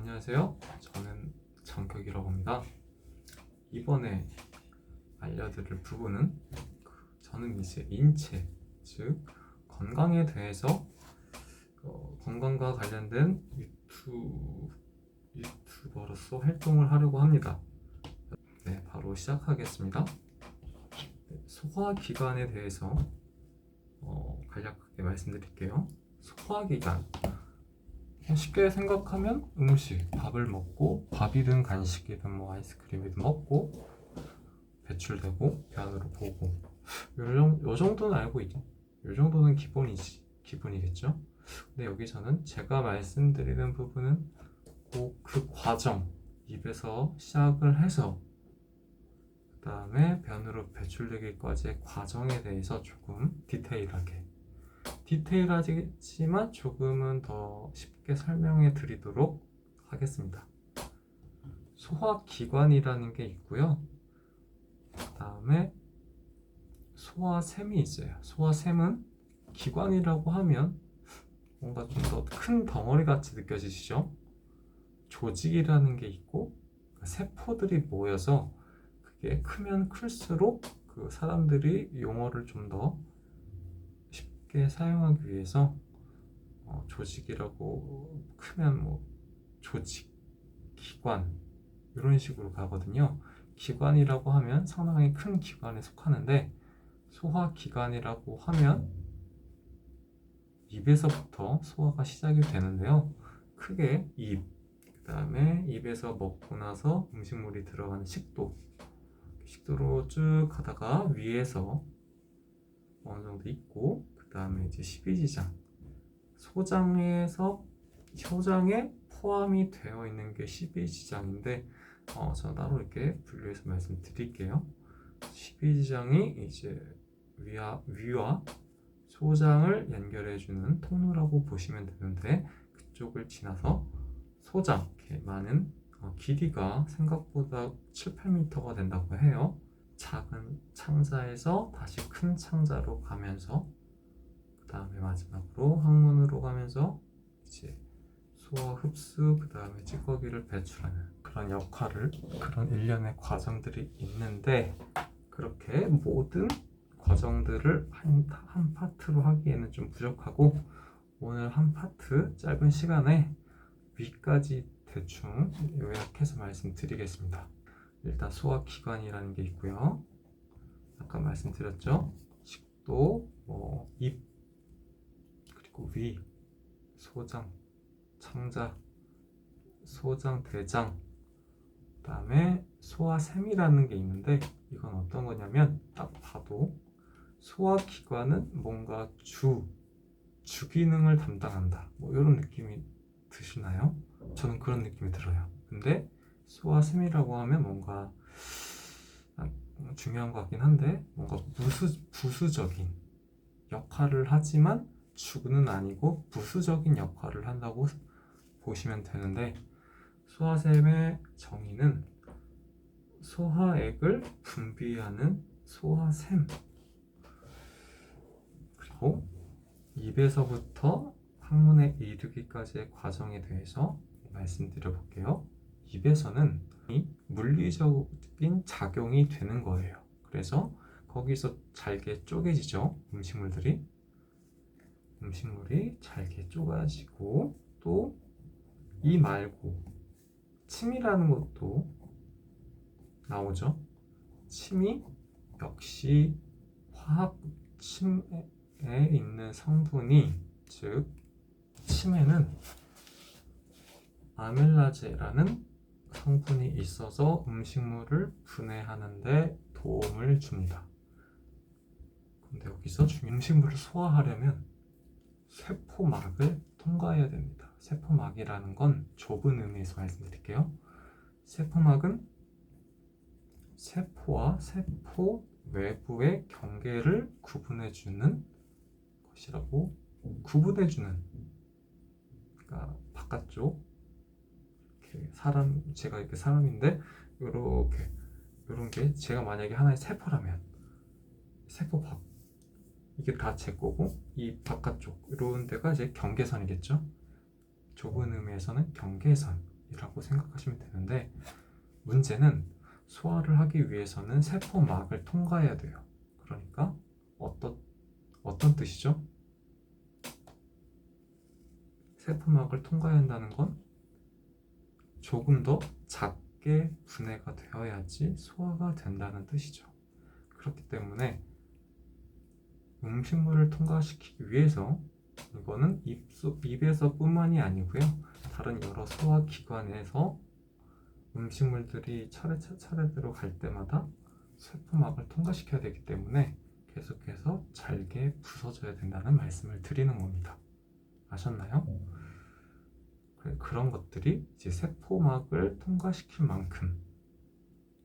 안녕하세요. 저는 정격이라고 합니다. 이번에 알려드릴 부분은 저는 이제 인체, 즉 건강에 대해서 건강과 관련된 유튜버로서 활동을 하려고 합니다. 네, 바로 시작하겠습니다. 소화기관에 대해서 간략하게 말씀드릴게요. 소화기관, 쉽게 생각하면 음식, 밥을 먹고 밥이든 간식이든 뭐 아이스크림이든 먹고 배출되고 변으로 보고 요 정도는 알고 있죠. 요 정도는 기본이겠죠. 근데 여기서는 제가 말씀드리는 부분은 꼭 그 과정, 입에서 시작을 해서 그 다음에 변으로 배출되기까지의 과정에 대해서 조금 디테일하지만 조금은 더 쉽게 설명해 드리도록 하겠습니다. 소화기관이라는 게 있고요. 그 다음에 소화샘이 있어요. 소화샘은 기관이라고 하면 뭔가 좀 더 큰 덩어리 같이 느껴지시죠? 조직이라는 게 있고 세포들이 모여서 그게 크면 클수록 그 사람들이 용어를 좀 더 쉽게 사용하기 위해서 조직이라고 크면 뭐 조직, 기관 이런 식으로 가거든요. 기관이라고 하면 상당히 큰 기관에 속하는데 소화기관이라고 하면 입에서부터 소화가 시작이 되는데요. 크게 입, 그 다음에 입에서 먹고 나서 음식물이 들어가는 식도로 쭉 가다가 위에서 어느 정도 있고 그 다음에 이제 십이지장, 소장에 포함이 되어 있는 게 십이지장인데 제가 따로 이렇게 분류해서 말씀드릴게요. 십이지장이 이제 위와 소장을 연결해주는 통로라고 보시면 되는데 그쪽을 지나서 소장, 이렇게 많은 길이가 생각보다 7, 8m가 된다고 해요. 작은 창자에서 다시 큰 창자로 가면서 그 다음에 마지막으로 항문으로 가면서 이제 소화 흡수, 그 다음에 찌꺼기를 배출하는 그런 그런 일련의 과정들이 있는데 그렇게 모든 과정들을 한 파트로 하기에는 좀 부족하고 오늘 한 파트 짧은 시간에 위까지 대충 요약해서 말씀드리겠습니다. 일단 소화기관이라는 게 있고요. 아까 말씀드렸죠. 식도, 입, 그리고 위, 소장, 창자, 소장, 대장, 그 다음에 소화샘이라는 게 있는데 이건 어떤 거냐면 딱 봐도 소화기관은 뭔가 주기능을 담당한다 뭐 이런 느낌이 드시나요? 저는 그런 느낌이 들어요. 근데 소화샘이라고 하면 뭔가 중요한 것 같긴 한데 뭔가 부수적인 역할을 하지만 주는 아니고 부수적인 역할을 한다고 보시면 되는데 소화샘의 정의는 소화액을 분비하는 소화샘, 그리고 입에서부터 항문에 이르기까지의 과정에 대해서 말씀드려 볼게요. 입에서는 물리적인 작용이 되는 거예요. 그래서 거기서 잘게 쪼개지죠. 음식물이 잘게 쪼가지고 또 이 말고 침이라는 것도 나오죠. 침이 역시 침에 있는 성분이, 즉 침에는 아밀라제라는 성분이 있어서 음식물을 분해하는 데 도움을 줍니다. 근데 여기서 음식물을 소화하려면 세포막을 통과해야 됩니다. 세포막이라는 건 좁은 의미에서 말씀드릴게요. 세포막은 세포와 세포 외부의 경계를 구분해주는 것이라고, 그러니까 바깥쪽 제가 이렇게 사람인데 이런 게 제가 만약에 하나의 세포라면 세포 밖, 이게 다 제 거고 이 바깥쪽 이런 데가 이제 경계선이겠죠. 좁은 의미에서는 경계선이라고 문제는 소화를 하기 위해서는 세포막을 통과해야 돼요. 그러니까 어떤 뜻이죠? 세포막을 통과해야 한다는 건 조금 더 작게 분해가 되어야지 소화가 된다는 뜻이죠. 그렇기 때문에 음식물을 통과시키기 위해서 이거는 입에서 뿐만이 아니고요. 다른 여러 소화기관에서 음식물들이 차례차례대로 갈 때마다 세포막을 통과시켜야 되기 때문에 계속해서 잘게 부서져야 된다는 말씀을 드리는 겁니다. 아셨나요? 그런 것들이 이제 세포막을 통과시킬 만큼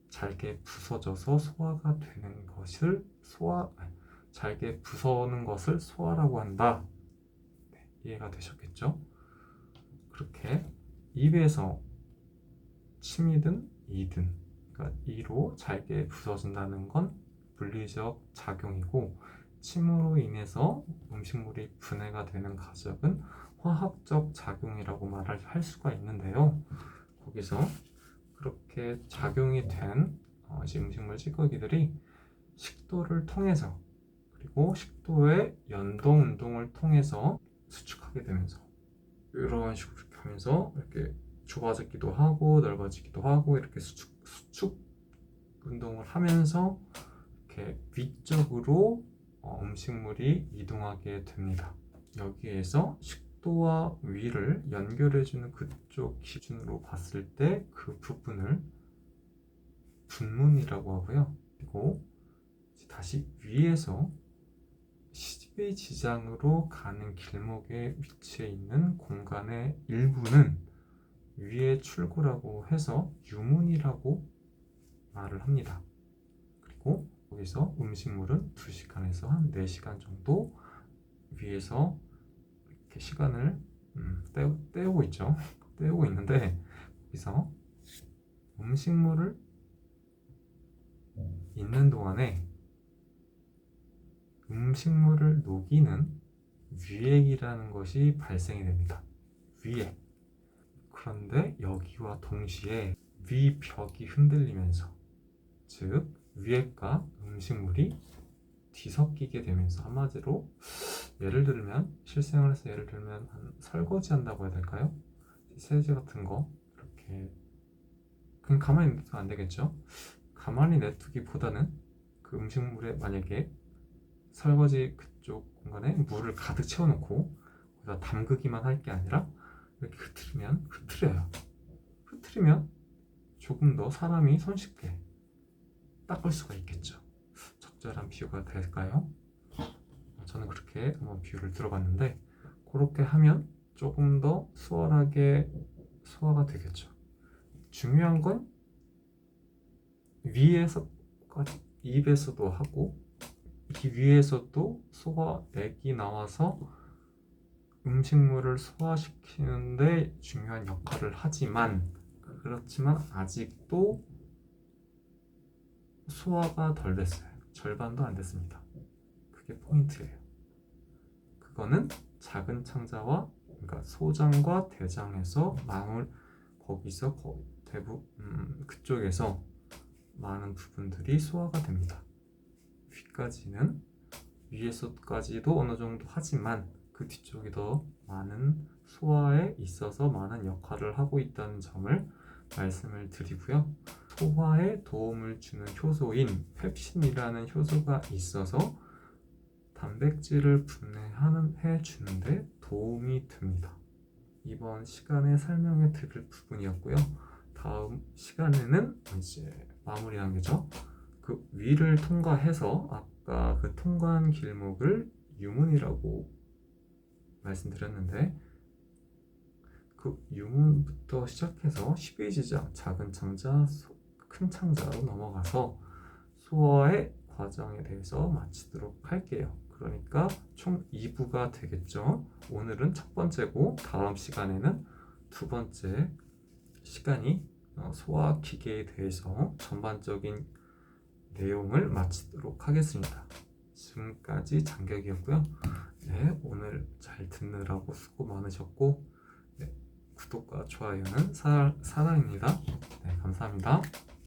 잘게 부서져서 소화가 되는 것을 잘게 부서는 것을 소화라고 한다. 네, 이해가 되셨겠죠? 그렇게 입에서 침이든 이든, 그러니까 이로 잘게 부서진다는 건 물리적 작용이고, 침으로 인해서 음식물이 분해가 되는 과정은 화학적 작용이라고 말을 할 수가 있는데요. 거기서 그렇게 작용이 된 음식물 찌꺼기들이 식도를 통해서, 그리고 식도의 연동 운동을 통해서 수축하게 되면서 이런 식으로 이렇게 하면서 이렇게 좁아지기도 하고 넓어지기도 하고 이렇게 수축 운동을 하면서 이렇게 위쪽으로 음식물이 이동하게 됩니다. 여기에서 식도와 위를 연결해주는 그쪽 기준으로 봤을 때 그 부분을 분문이라고 하고요. 그리고 다시 위에서 십이지장으로 가는 길목에 위치해 있는 공간의 일부는 위의 출구라고 해서 유문이라고 말을 합니다. 그리고 거기서 음식물은 2시간에서 한 4시간 정도 위에서 이렇게 시간을 때우고 있죠. 때우고 있는데, 거기서 음식물을 있는 동안에 음식물을 녹이는 위액이라는 것이 발생이 됩니다. 위액. 그런데 여기와 동시에 위벽이 흔들리면서, 즉 위액과 음식물이 뒤섞이게 되면서, 한마디로 예를 들면 실생활에서 한 설거지 한다고 해야 될까요? 세제 같은 거 이렇게 그냥 가만히 냅두면 안 되겠죠? 가만히 냅두기보다는 그 음식물에 만약에 설거지 그쪽 공간에 물을 가득 채워놓고 거기다 담그기만 할 게 아니라 이렇게 흐트리면 조금 더 사람이 손쉽게 닦을 수가 있겠죠. 적절한 비유가 될까요? 저는 그렇게 한번 비유를 들어봤는데, 그렇게 하면 조금 더 수월하게 소화가 되겠죠. 중요한 건 위에서까지, 입에서도 하고 이 위에서도 소화액이 나와서 음식물을 소화시키는데 중요한 역할을 하지만, 그렇지만 아직도 소화가 덜 됐어요. 절반도 안 됐습니다. 그게 포인트예요. 그거는 작은 창자와, 그러니까 소장과 대장에서 거기서 그쪽에서 많은 부분들이 소화가 됩니다. 위까지는 위에서까지도 어느 정도 하지만 그 뒤쪽이 더 많은 소화에 있어서 많은 역할을 하고 있다는 점을 말씀을 드리고요. 소화에 도움을 주는 효소인 펩신이라는 효소가 있어서 단백질을 분해해 주는데 도움이 됩니다. 이번 시간에 설명해 드릴 부분이었고요. 다음 시간에는 이제 마무리 단계죠. 그 위를 통과해서 아까 그 통과한 길목을 유문이라고 말씀드렸는데, 그 유문부터 시작해서 12지장, 작은 창자, 큰 창자로 넘어가서 소화의 과정에 대해서 마치도록 할게요. 그러니까 총 2부가 되겠죠. 오늘은 첫 번째고 다음 시간에는 두 번째 시간이 소화 기계에 대해서 전반적인 내용을 마치도록 하겠습니다. 지금까지 장격이었고요. 네, 오늘 잘 듣느라고 수고 많으셨고, 네, 구독과 좋아요는 사랑입니다. 네, 감사합니다.